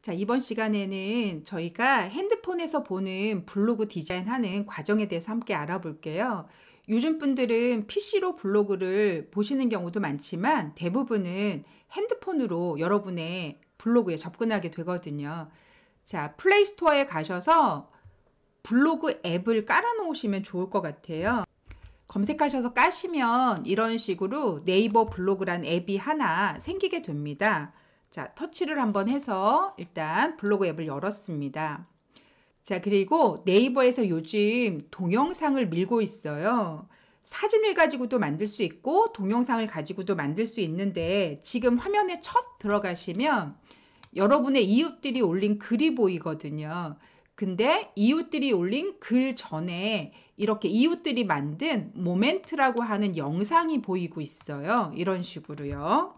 자, 이번 시간에는 저희가 핸드폰에서 보는 블로그 디자인하는 과정에 대해서 함께 알아볼게요. 요즘 분들은 PC로 블로그를 보시는 경우도 많지만 대부분은 핸드폰으로 여러분의 블로그에 접근하게 되거든요. 자, 플레이 스토어에 가셔서 블로그 앱을 깔아 놓으시면 좋을 것 같아요. 검색하셔서 까시면 이런 식으로 네이버 블로그란 앱이 하나 생기게 됩니다. 자, 터치를 한번 해서 일단 블로그 앱을 열었습니다. 자, 그리고 네이버에서 요즘 동영상을 밀고 있어요. 사진을 가지고도 만들 수 있고 동영상을 가지고도 만들 수 있는데 지금 화면에 첫 들어가시면 여러분의 이웃들이 올린 글이 보이거든요. 근데 이웃들이 올린 글 전에 이렇게 이웃들이 만든 모멘트라고 하는 영상이 보이고 있어요. 이런 식으로요.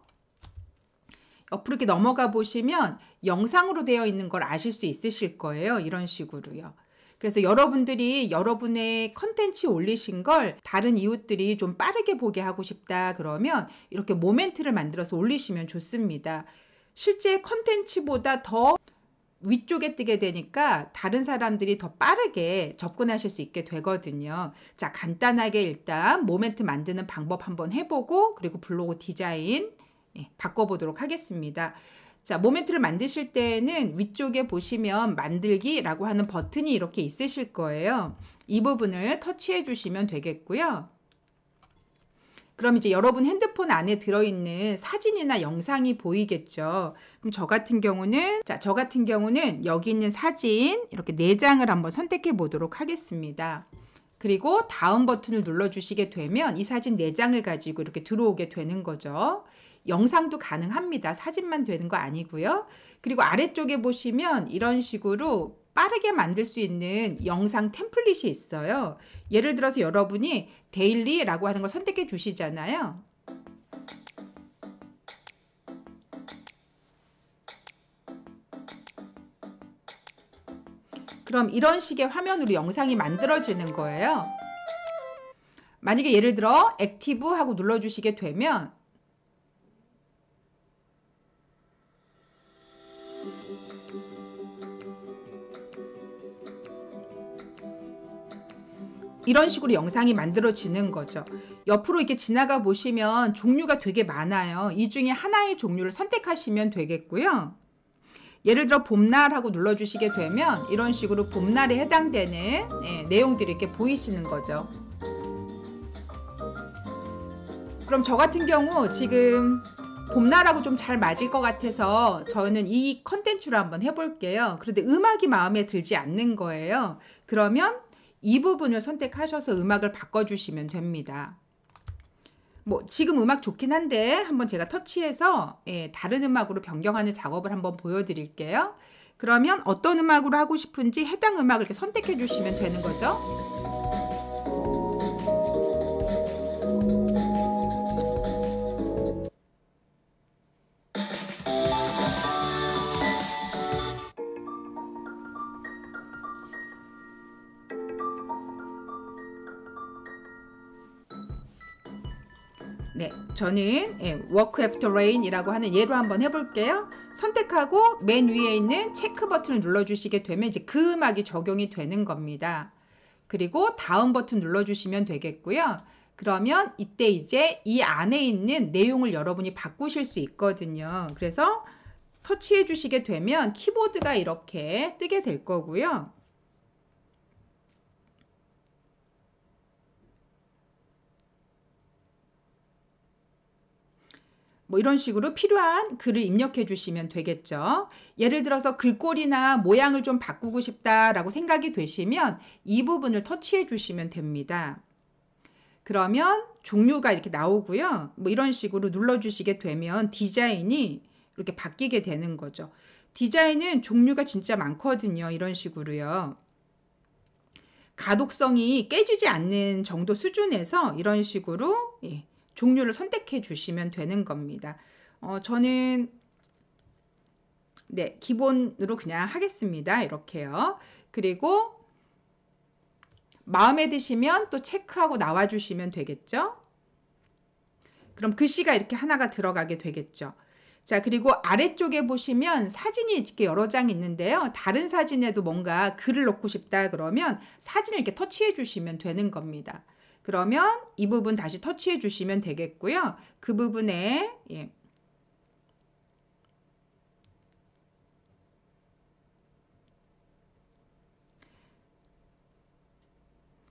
옆으로 이렇게 넘어가 보시면 영상으로 되어 있는 걸 아실 수 있으실 거예요. 이런 식으로요. 그래서 여러분들이 여러분의 컨텐츠 올리신 걸 다른 이웃들이 좀 빠르게 보게 하고 싶다 그러면 이렇게 모멘트를 만들어서 올리시면 좋습니다. 실제 컨텐츠보다 더 위쪽에 뜨게 되니까 다른 사람들이 더 빠르게 접근하실 수 있게 되거든요. 자, 간단하게 일단 모멘트 만드는 방법 한번 해보고 그리고 블로그 디자인 바꿔보도록 하겠습니다. 자, 모멘트를 만드실 때는 위쪽에 보시면 만들기라고 하는 버튼이 이렇게 있으실 거예요. 이 부분을 터치해 주시면 되겠고요. 그럼 이제 여러분 핸드폰 안에 들어있는 사진이나 영상이 보이겠죠. 그럼 저 같은 경우는 여기 있는 사진 이렇게 4장을 한번 선택해 보도록 하겠습니다. 그리고 다음 버튼을 눌러주시게 되면 이 사진 4장을 가지고 이렇게 들어오게 되는 거죠. 영상도 가능합니다. 사진만 되는 거 아니고요. 그리고 아래쪽에 보시면 이런 식으로 빠르게 만들 수 있는 영상 템플릿이 있어요. 예를 들어서 여러분이 데일리라고 하는 걸 선택해 주시잖아요. 그럼 이런 식의 화면으로 영상이 만들어지는 거예요. 만약에 예를 들어 액티브 하고 눌러주시게 되면 이런 식으로 영상이 만들어지는 거죠. 옆으로 이렇게 지나가 보시면 종류가 되게 많아요. 이 중에 하나의 종류를 선택하시면 되겠고요. 예를 들어 봄날 하고 눌러주시게 되면 이런 식으로 봄날에 해당되는 내용들이 이렇게 보이시는 거죠. 그럼 저 같은 경우 지금 봄날하고 좀 잘 맞을 것 같아서 저는 이 컨텐츠로 한번 해볼게요. 그런데 음악이 마음에 들지 않는 거예요. 그러면 이 부분을 선택하셔서 음악을 바꿔주시면 됩니다. 뭐 지금 음악 좋긴 한데 한번 제가 터치해서 다른 음악으로 변경하는 작업을 한번 보여드릴게요. 그러면 어떤 음악으로 하고 싶은지 해당 음악을 이렇게 선택해 주시면 되는 거죠. 네, 저는 Work After Rain이라고 하는 예로 한번 해볼게요. 선택하고 맨 위에 있는 체크 버튼을 눌러주시게 되면 이제 그 음악이 적용이 되는 겁니다. 그리고 다음 버튼 눌러주시면 되겠고요. 그러면 이때 이제 이 안에 있는 내용을 여러분이 바꾸실 수 있거든요. 그래서 터치해 주시게 되면 키보드가 이렇게 뜨게 될 거고요. 뭐 이런 식으로 필요한 글을 입력해 주시면 되겠죠. 예를 들어서 글꼴이나 모양을 좀 바꾸고 싶다라고 생각이 되시면 이 부분을 터치해 주시면 됩니다. 그러면 종류가 이렇게 나오고요. 뭐 이런 식으로 눌러주시게 되면 디자인이 이렇게 바뀌게 되는 거죠. 디자인은 종류가 진짜 많거든요. 이런 식으로요. 가독성이 깨지지 않는 정도 수준에서 이런 식으로 종류를 선택해 주시면 되는 겁니다. 저는 기본으로 그냥 하겠습니다. 이렇게요. 그리고 마음에 드시면 또 체크하고 나와 주시면 되겠죠. 그럼 글씨가 이렇게 하나가 들어가게 되겠죠. 자, 그리고 아래쪽에 보시면 사진이 이렇게 여러 장 있는데요. 다른 사진에도 뭔가 글을 넣고 싶다 그러면 사진을 이렇게 터치해 주시면 되는 겁니다. 그러면 이 부분 다시 터치해 주시면 되겠고요. 그 부분에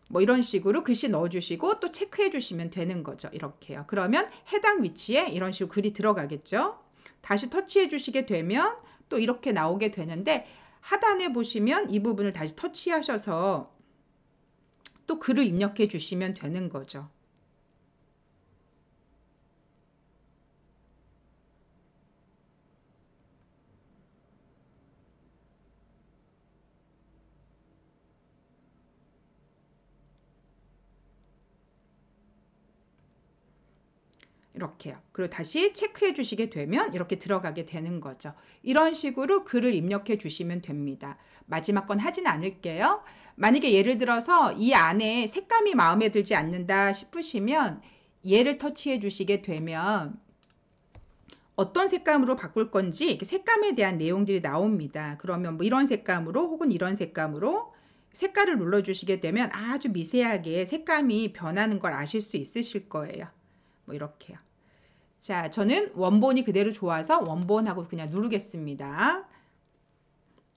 뭐 이런 식으로 글씨 넣어주시고 또 체크해 주시면 되는 거죠. 이렇게요. 그러면 해당 위치에 이런 식으로 글이 들어가겠죠. 다시 터치해 주시게 되면 또 이렇게 나오게 되는데 하단에 보시면 이 부분을 다시 터치하셔서 또 글을 입력해 주시면 되는 거죠. 이렇게요. 그리고 다시 체크해 주시게 되면 이렇게 들어가게 되는 거죠. 이런 식으로 글을 입력해 주시면 됩니다. 마지막 건 하진 않을게요. 만약에 예를 들어서 이 안에 색감이 마음에 들지 않는다 싶으시면 얘를 터치해 주시게 되면 어떤 색감으로 바꿀 건지 색감에 대한 내용들이 나옵니다. 그러면 뭐 이런 색감으로 혹은 이런 색감으로 색깔을 눌러 주시게 되면 아주 미세하게 색감이 변하는 걸 아실 수 있으실 거예요. 뭐 이렇게요. 자, 저는 원본이 그대로 좋아서 원본하고 그냥 누르겠습니다.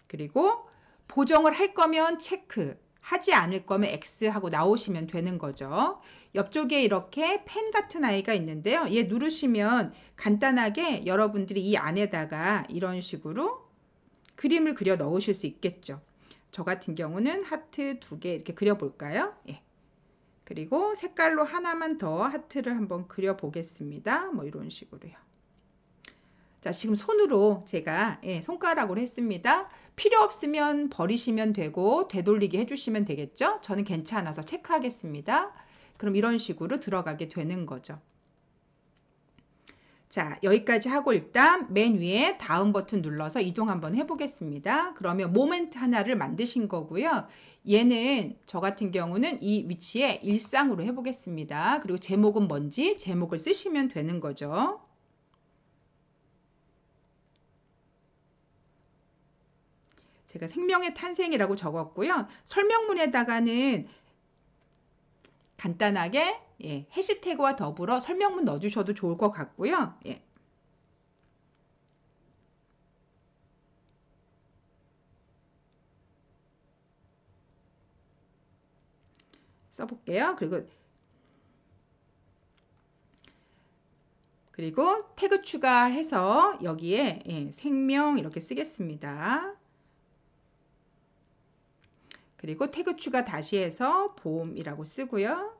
그리고 보정을 할 거면 체크, 하지 않을 거면 X 하고 나오시면 되는 거죠. 옆쪽에 이렇게 펜 같은 아이가 있는데요. 얘 누르시면 간단하게 여러분들이 이 안에다가 이런 식으로 그림을 그려 넣으실 수 있겠죠. 저 같은 경우는 하트 2개 이렇게 그려볼까요? 예. 그리고 색깔로 하나만 더 하트를 한번 그려 보겠습니다. 뭐 이런 식으로요. 자, 지금 손으로 제가 손가락으로 했습니다. 필요 없으면 버리시면 되고 되돌리기 해주시면 되겠죠. 저는 괜찮아서 체크하겠습니다. 그럼 이런 식으로 들어가게 되는 거죠. 자, 여기까지 하고 일단 맨 위에 다음 버튼 눌러서 이동 한번 해보겠습니다. 그러면 모멘트 하나를 만드신 거고요. 얘는 저 같은 경우는 이 위치에 일상으로 해보겠습니다. 그리고 제목은 뭔지 제목을 쓰시면 되는 거죠. 제가 생명의 탄생이라고 적었고요. 설명문에다가는 간단하게 해시태그와 더불어 설명문 넣어주셔도 좋을 것 같고요. 써볼게요. 그리고 태그 추가해서 여기에 생명 이렇게 쓰겠습니다. 그리고 태그 추가 다시 해서 봄이라고 쓰고요.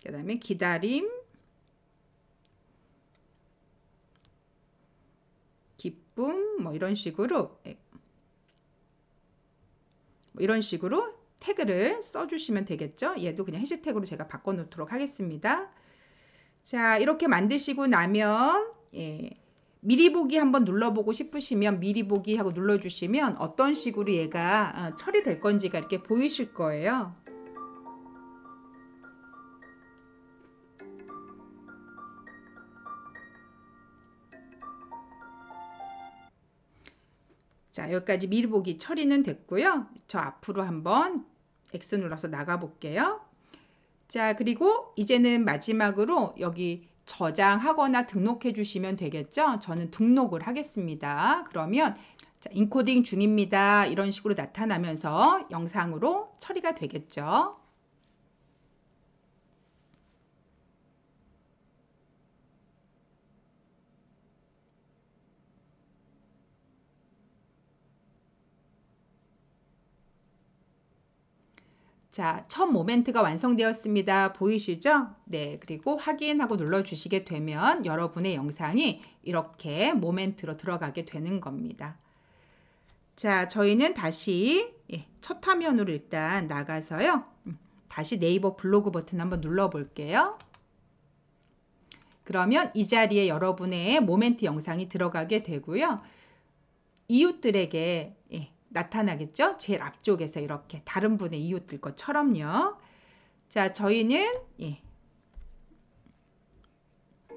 그 다음에 기다림, 기쁨 뭐 이런 식으로 태그를 써주시면 되겠죠. 얘도 그냥 해시태그로 제가 바꿔놓도록 하겠습니다. 자, 이렇게 만드시고 나면 미리 보기 한번 눌러보고 싶으시면 미리 보기 하고 눌러주시면 어떤 식으로 얘가 처리될 건지가 이렇게 보이실 거예요. 자, 여기까지 미리 보기 처리는 됐고요. 저 앞으로 한번 X 눌러서 나가 볼게요. 자, 그리고 이제는 마지막으로 여기 저장하거나 등록해 주시면 되겠죠. 저는 등록을 하겠습니다. 그러면 자, 인코딩 중입니다. 이런 식으로 나타나면서 영상으로 처리가 되겠죠. 자, 첫 모멘트가 완성되었습니다. 보이시죠? 네, 그리고 확인하고 눌러주시게 되면 여러분의 영상이 이렇게 모멘트로 들어가게 되는 겁니다. 자, 저희는 다시 첫 화면으로 일단 나가서요. 다시 네이버 블로그 버튼 한번 눌러볼게요. 그러면 이 자리에 여러분의 모멘트 영상이 들어가게 되고요. 이웃들에게 나타나겠죠? 제일 앞쪽에서 이렇게 다른 분의 이웃들 것처럼요. 자, 저희는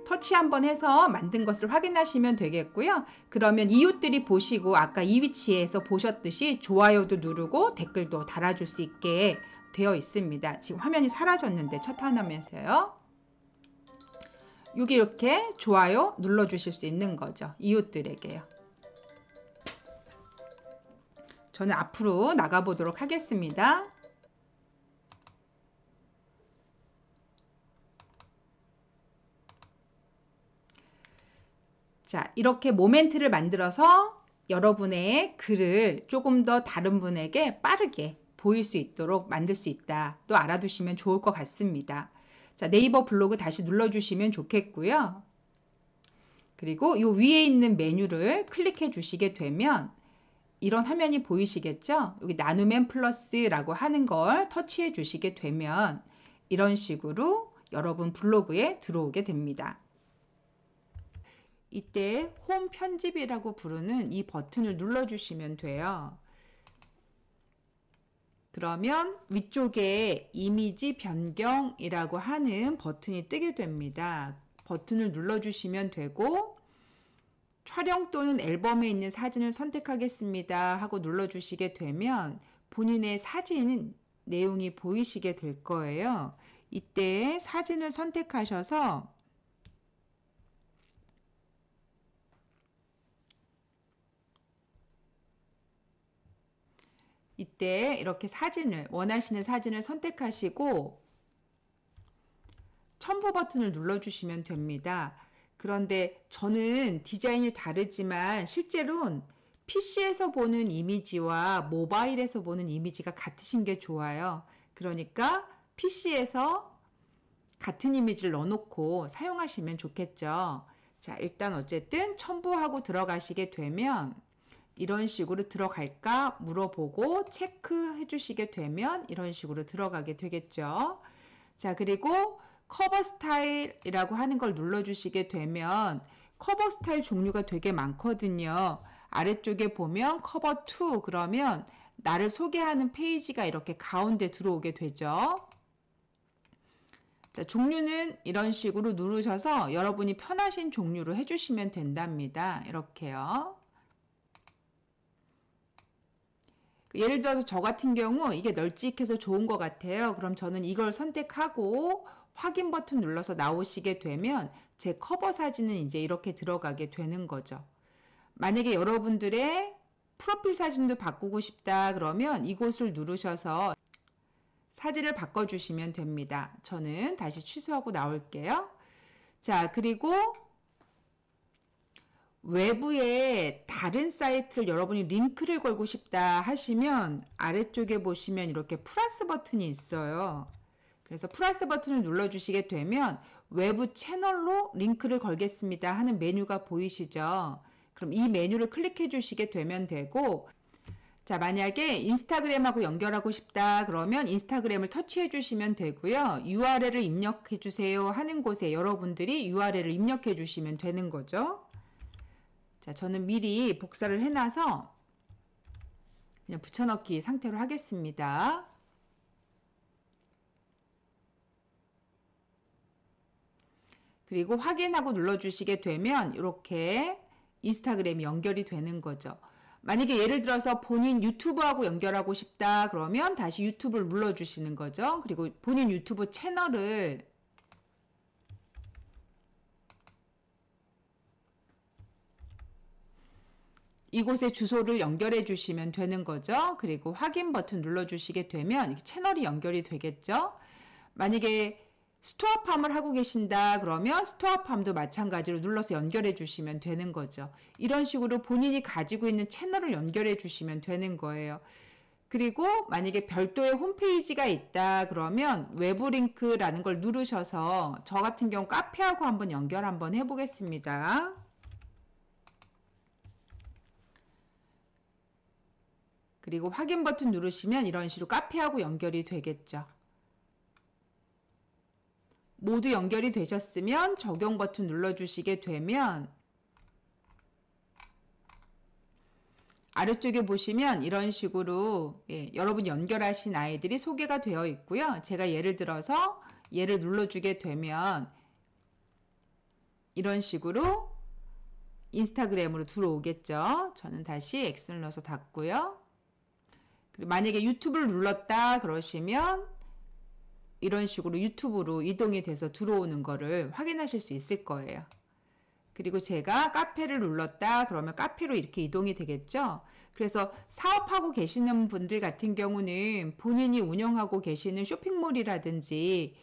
터치 한번 해서 만든 것을 확인하시면 되겠고요. 그러면 이웃들이 보시고 아까 이 위치에서 보셨듯이 좋아요도 누르고 댓글도 달아줄 수 있게 되어 있습니다. 지금 화면이 사라졌는데 첫 화면에서요. 여기 이렇게 좋아요 눌러주실 수 있는 거죠. 이웃들에게요. 저는 앞으로 나가보도록 하겠습니다. 자, 이렇게 모멘트를 만들어서 여러분의 글을 조금 더 다른 분에게 빠르게 보일 수 있도록 만들 수 있다. 또 알아두시면 좋을 것 같습니다. 자, 네이버 블로그 다시 눌러주시면 좋겠고요. 그리고 이 위에 있는 메뉴를 클릭해 주시게 되면 이런 화면이 보이시겠죠? 여기 나누면 플러스라고 하는 걸 터치해 주시게 되면 이런 식으로 여러분 블로그에 들어오게 됩니다. 이때 홈 편집이라고 부르는 이 버튼을 눌러주시면 돼요. 그러면 위쪽에 이미지 변경이라고 하는 버튼이 뜨게 됩니다. 버튼을 눌러주시면 되고 촬영 또는 앨범에 있는 사진을 선택하겠습니다 하고 눌러주시게 되면 본인의 사진 내용이 보이시게 될 거예요. 이때 사진을 선택하셔서 이때 이렇게 원하시는 사진을 선택하시고 첨부 버튼을 눌러주시면 됩니다. 그런데 저는 디자인이 다르지만 실제로는 PC에서 보는 이미지와 모바일에서 보는 이미지가 같으신 게 좋아요. 그러니까 PC에서 같은 이미지를 넣어놓고 사용하시면 좋겠죠. 자, 일단 어쨌든 첨부하고 들어가시게 되면 이런 식으로 들어갈까 물어보고 체크해 주시게 되면 이런 식으로 들어가게 되겠죠. 자, 그리고 커버 스타일이라고 하는 걸 눌러주시게 되면 커버 스타일 종류가 되게 많거든요. 아래쪽에 보면 커버 2 그러면 나를 소개하는 페이지가 이렇게 가운데 들어오게 되죠. 자, 종류는 이런 식으로 누르셔서 여러분이 편하신 종류로 해주시면 된답니다. 이렇게요. 예를 들어서 저 같은 경우 이게 널찍해서 좋은 것 같아요. 그럼 저는 이걸 선택하고 확인 버튼 눌러서 나오시게 되면 제 커버 사진은 이제 이렇게 들어가게 되는 거죠. 만약에 여러분들의 프로필 사진도 바꾸고 싶다 그러면 이곳을 누르셔서 사진을 바꿔주시면 됩니다. 저는 다시 취소하고 나올게요. 자, 그리고 외부에 다른 사이트를 여러분이 링크를 걸고 싶다 하시면 아래쪽에 보시면 이렇게 플러스 버튼이 있어요. 그래서 플러스 버튼을 눌러주시게 되면 외부 채널로 링크를 걸겠습니다 하는 메뉴가 보이시죠? 그럼 이 메뉴를 클릭해 주시게 되면 되고, 자, 만약에 인스타그램하고 연결하고 싶다 그러면 인스타그램을 터치해 주시면 되고요. URL을 입력해 주세요 하는 곳에 여러분들이 URL을 입력해 주시면 되는 거죠. 자, 저는 미리 복사를 해놔서 그냥 붙여넣기 상태로 하겠습니다. 그리고 확인하고 눌러주시게 되면 이렇게 인스타그램이 연결이 되는 거죠. 만약에 예를 들어서 본인 유튜브하고 연결하고 싶다 그러면 다시 유튜브를 눌러주시는 거죠. 그리고 본인 유튜브 채널을 이곳에 주소를 연결해 주시면 되는 거죠. 그리고 확인 버튼 눌러주시게 되면 채널이 연결이 되겠죠. 만약에 스토어팜을 하고 계신다 그러면 스토어팜도 마찬가지로 눌러서 연결해 주시면 되는 거죠. 이런 식으로 본인이 가지고 있는 채널을 연결해 주시면 되는 거예요. 그리고 만약에 별도의 홈페이지가 있다 그러면 외부 링크라는 걸 누르셔서 저 같은 경우 카페하고 한번 연결 한번 해보겠습니다. 그리고 확인 버튼 누르시면 이런 식으로 카페하고 연결이 되겠죠. 모두 연결이 되셨으면 적용 버튼 눌러주시게 되면 아래쪽에 보시면 이런 식으로 여러분이 연결하신 아이들이 소개가 되어 있고요. 제가 예를 들어서 얘를 눌러주게 되면 이런 식으로 인스타그램으로 들어오겠죠. 저는 다시 X 눌러서 닫고요. 그리고 만약에 유튜브를 눌렀다 그러시면 이런 식으로 유튜브로 이동이 돼서 들어오는 거를 확인하실 수 있을 거예요. 그리고 제가 카페를 눌렀다 그러면 카페로 이렇게 이동이 되겠죠. 그래서 사업하고 계시는 분들 같은 경우는 본인이 운영하고 계시는 쇼핑몰이라든지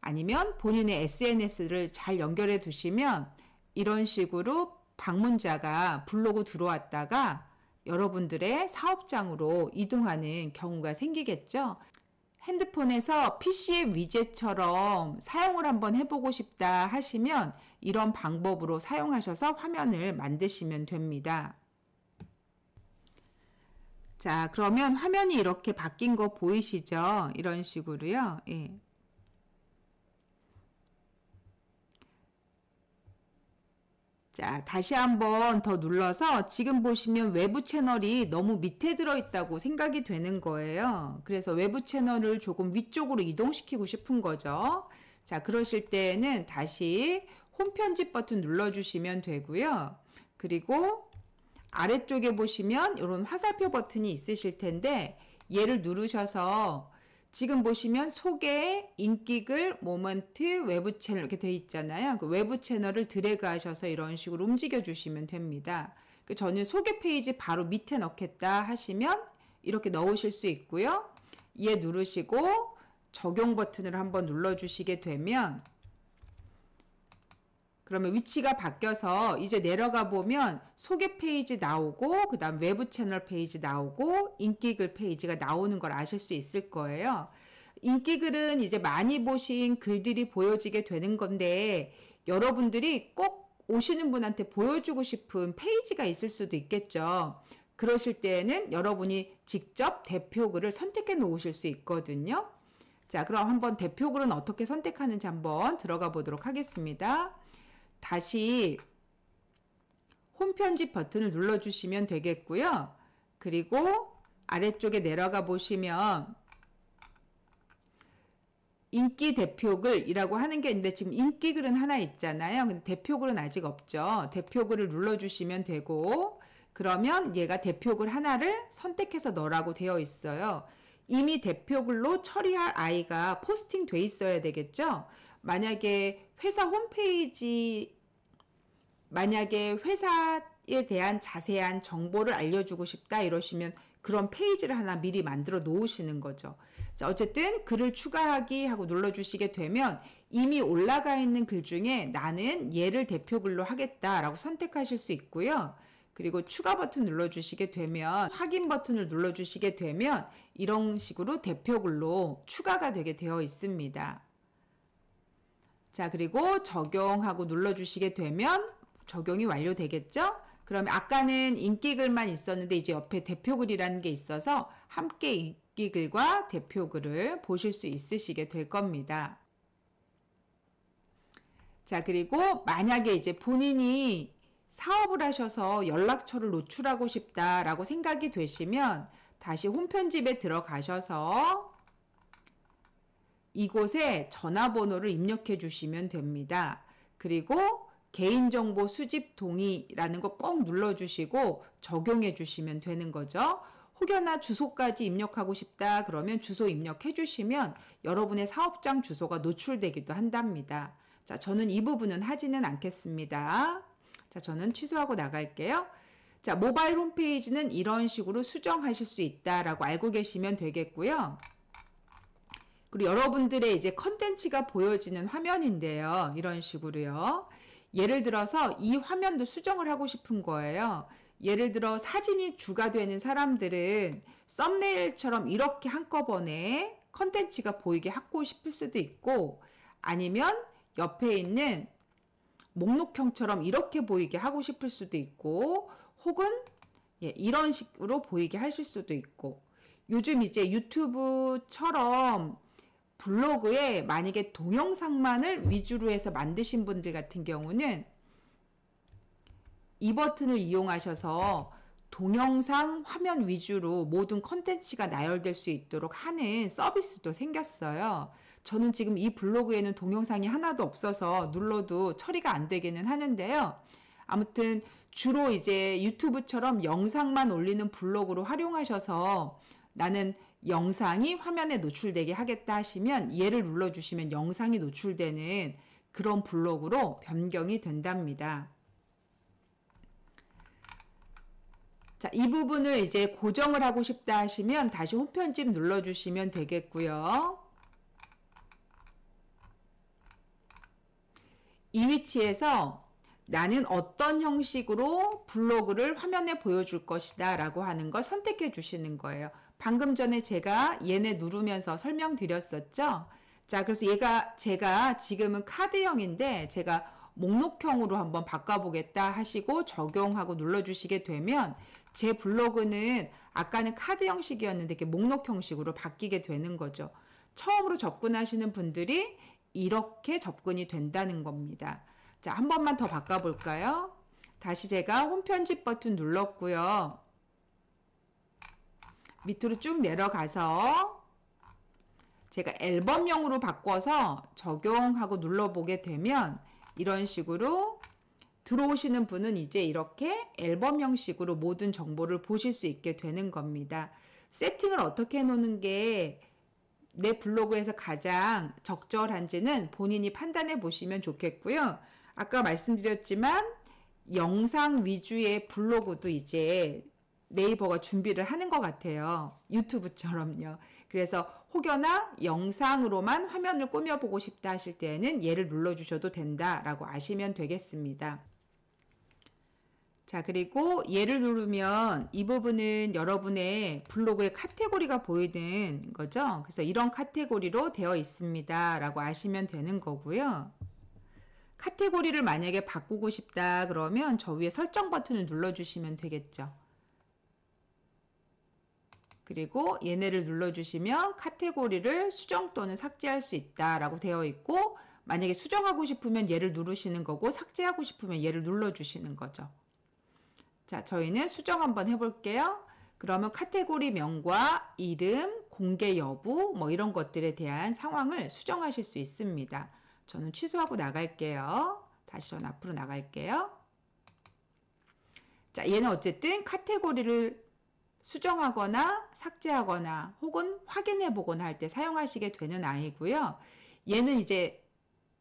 아니면 본인의 SNS를 잘 연결해 두시면 이런 식으로 방문자가 블로그 들어왔다가 여러분들의 사업장으로 이동하는 경우가 생기겠죠. 핸드폰에서 PC의 위젯처럼 사용을 한번 해보고 싶다 하시면 이런 방법으로 사용하셔서 화면을 만드시면 됩니다. 자, 그러면 화면이 이렇게 바뀐 거 보이시죠? 이런 식으로요. 예. 자, 다시 한번 더 눌러서 지금 보시면 외부 채널이 너무 밑에 들어있다고 생각이 되는 거예요. 그래서 외부 채널을 조금 위쪽으로 이동시키고 싶은 거죠. 자, 그러실 때는 다시 홈 편집 버튼 눌러주시면 되고요. 그리고 아래쪽에 보시면 이런 화살표 버튼이 있으실 텐데 얘를 누르셔서 지금 보시면 소개, 인기글, 모먼트, 외부 채널 이렇게 되어 있잖아요. 그 외부 채널을 드래그 하셔서 이런 식으로 움직여 주시면 됩니다. 저는 소개 페이지 바로 밑에 넣겠다 하시면 이렇게 넣으실 수 있고요. 얘 누르시고 적용 버튼을 한번 눌러 주시게 되면 그러면 위치가 바뀌어서 이제 내려가 보면 소개 페이지 나오고 그 다음 외부 채널 페이지 나오고 인기글 페이지가 나오는 걸 아실 수 있을 거예요. 인기글은 이제 많이 보신 글들이 보여지게 되는 건데 여러분들이 꼭 오시는 분한테 보여주고 싶은 페이지가 있을 수도 있겠죠. 그러실 때에는 여러분이 직접 대표글을 선택해 놓으실 수 있거든요. 자, 그럼 한번 대표글은 어떻게 선택하는지 한번 들어가 보도록 하겠습니다. 다시 홈 편집 버튼을 눌러주시면 되겠고요. 그리고 아래쪽에 내려가 보시면 인기 대표글이라고 하는 게 있는데 지금 인기글은 하나 있잖아요. 근데 대표글은 아직 없죠. 대표글을 눌러주시면 되고 그러면 얘가 대표글 하나를 선택해서 넣으라고 되어 있어요. 이미 대표글로 처리할 아이가 포스팅 돼 있어야 되겠죠. 만약에 회사 홈페이지 만약에 회사에 대한 자세한 정보를 알려주고 싶다 이러시면 그런 페이지를 하나 미리 만들어 놓으시는 거죠. 자, 어쨌든 글을 추가하기 하고 눌러주시게 되면 이미 올라가 있는 글 중에 나는 얘를 대표글로 하겠다라고 선택하실 수 있고요. 그리고 추가 버튼 눌러주시게 되면 확인 버튼을 눌러주시게 되면 이런 식으로 대표글로 추가가 되게 되어 있습니다. 자, 그리고 적용하고 눌러주시게 되면 적용이 완료되겠죠? 그러면 아까는 인기글만 있었는데 이제 옆에 대표글이라는 게 있어서 함께 인기글과 대표글을 보실 수 있으시게 될 겁니다. 자, 그리고 만약에 이제 본인이 사업을 하셔서 연락처를 노출하고 싶다라고 생각이 되시면 다시 홈 편집에 들어가셔서 이곳에 전화번호를 입력해 주시면 됩니다. 그리고 개인정보 수집 동의라는 거 꼭 눌러주시고 적용해 주시면 되는 거죠. 혹여나 주소까지 입력하고 싶다 그러면 주소 입력해 주시면 여러분의 사업장 주소가 노출되기도 한답니다. 자, 저는 이 부분은 하지는 않겠습니다. 자, 저는 취소하고 나갈게요. 자, 모바일 홈페이지는 이런 식으로 수정하실 수 있다라고 알고 계시면 되겠고요. 그리고 여러분들의 이제 컨텐츠가 보여지는 화면인데요. 이런 식으로요. 예를 들어서 이 화면도 수정을 하고 싶은 거예요. 예를 들어 사진이 주가 되는 사람들은 썸네일처럼 이렇게 한꺼번에 컨텐츠가 보이게 하고 싶을 수도 있고 아니면 옆에 있는 목록형처럼 이렇게 보이게 하고 싶을 수도 있고 혹은 이런 식으로 보이게 하실 수도 있고 요즘 이제 유튜브처럼 블로그에 만약에 동영상만을 위주로 해서 만드신 분들 같은 경우는 이 버튼을 이용하셔서 동영상 화면 위주로 모든 컨텐츠가 나열될 수 있도록 하는 서비스도 생겼어요. 저는 지금 이 블로그에는 동영상이 하나도 없어서 눌러도 처리가 안 되기는 하는데요. 아무튼 주로 이제 유튜브처럼 영상만 올리는 블로그로 활용하셔서 나는 영상이 화면에 노출되게 하겠다 하시면 얘를 눌러주시면 영상이 노출되는 그런 블로그로 변경이 된답니다. 자, 이 부분을 이제 고정을 하고 싶다 하시면 다시 홈편집 눌러주시면 되겠고요. 이 위치에서 나는 어떤 형식으로 블로그를 화면에 보여줄 것이다 라고 하는 걸 선택해 주시는 거예요. 방금 전에 제가 얘네 누르면서 설명드렸었죠. 자, 그래서 제가 지금은 카드형인데 제가 목록형으로 한번 바꿔보겠다 하시고 적용하고 눌러주시게 되면 제 블로그는 아까는 카드 형식이었는데 이렇게 목록 형식으로 바뀌게 되는 거죠. 처음으로 접근하시는 분들이 이렇게 접근이 된다는 겁니다. 자, 한 번만 더 바꿔볼까요? 다시 제가 홈 편집 버튼 눌렀고요. 밑으로 쭉 내려가서 제가 앨범형으로 바꿔서 적용하고 눌러보게 되면 이런 식으로 들어오시는 분은 이제 이렇게 앨범 형식으로 모든 정보를 보실 수 있게 되는 겁니다. 세팅을 어떻게 해놓는 게 내 블로그에서 가장 적절한지는 본인이 판단해 보시면 좋겠고요. 아까 말씀드렸지만 영상 위주의 블로그도 이제 네이버가 준비를 하는 것 같아요. 유튜브처럼요. 그래서 혹여나 영상으로만 화면을 꾸며보고 싶다 하실 때에는 얘를 눌러주셔도 된다라고 아시면 되겠습니다. 자, 그리고 얘를 누르면 이 부분은 여러분의 블로그의 카테고리가 보이는 거죠. 그래서 이런 카테고리로 되어 있습니다 라고 아시면 되는 거고요. 카테고리를 만약에 바꾸고 싶다 그러면 저 위에 설정 버튼을 눌러주시면 되겠죠. 그리고 얘네를 눌러주시면 카테고리를 수정 또는 삭제할 수 있다라고 되어 있고, 만약에 수정하고 싶으면 얘를 누르시는 거고 삭제하고 싶으면 얘를 눌러주시는 거죠. 자, 저희는 수정 한번 해볼게요. 그러면 카테고리 명과 이름, 공개 여부 뭐 이런 것들에 대한 상황을 수정하실 수 있습니다. 저는 취소하고 나갈게요. 다시 전 앞으로 나갈게요. 자, 얘는 어쨌든 카테고리를 수정하거나 삭제하거나 혹은 확인해 보거나 할 때 사용하시게 되는 아이고요. 얘는 이제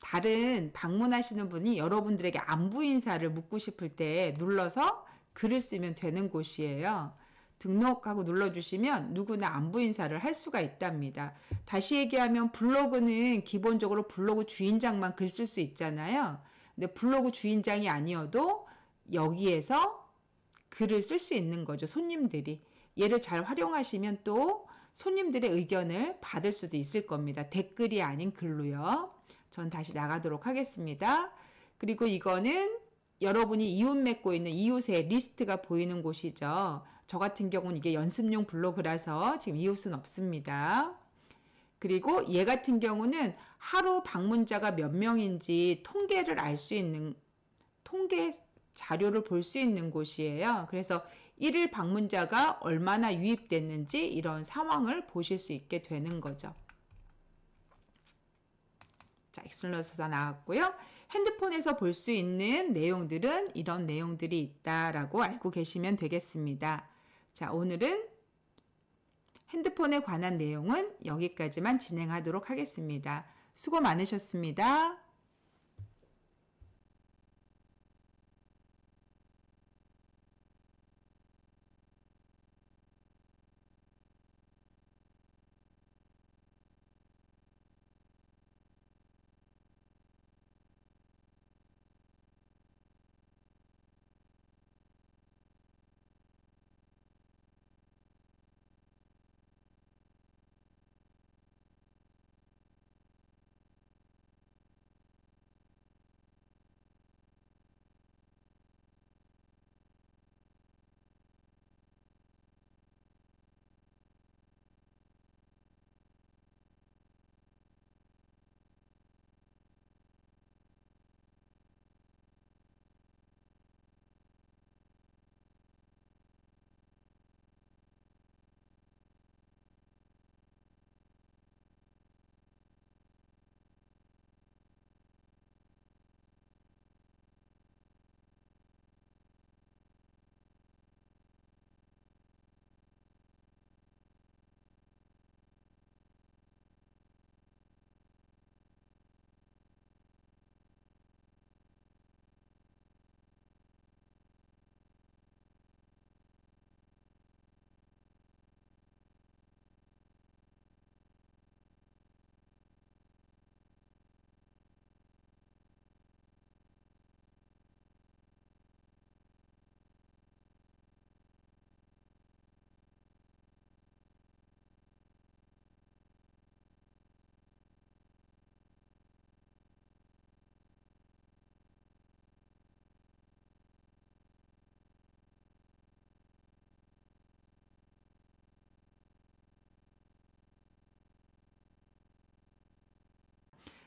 다른 방문하시는 분이 여러분들에게 안부 인사를 묻고 싶을 때 눌러서 글을 쓰면 되는 곳이에요. 등록하고 눌러주시면 누구나 안부 인사를 할 수가 있답니다. 다시 얘기하면 블로그는 기본적으로 블로그 주인장만 글 쓸 수 있잖아요. 근데 블로그 주인장이 아니어도 여기에서 글을 쓸 수 있는 거죠. 손님들이. 얘를 잘 활용하시면 또 손님들의 의견을 받을 수도 있을 겁니다. 댓글이 아닌 글로요. 전 다시 나가도록 하겠습니다. 그리고 이거는 여러분이 이웃 맺고 있는 이웃의 리스트가 보이는 곳이죠. 저 같은 경우는 이게 연습용 블로그라서 지금 이웃은 없습니다. 그리고 얘 같은 경우는 하루 방문자가 몇 명인지 통계를 알 수 있는 통계 자료를 볼 수 있는 곳이에요. 그래서 일일 방문자가 얼마나 유입됐는지 이런 상황을 보실 수 있게 되는 거죠. 자, 엑슬러스가 나왔고요. 핸드폰에서 볼 수 있는 내용들은 이런 내용들이 있다라고 알고 계시면 되겠습니다. 자, 오늘은 핸드폰에 관한 내용은 여기까지만 진행하도록 하겠습니다. 수고 많으셨습니다.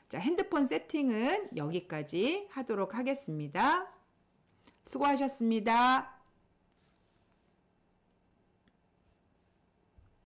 자, 핸드폰 세팅은 여기까지 하도록 하겠습니다. 수고하셨습니다.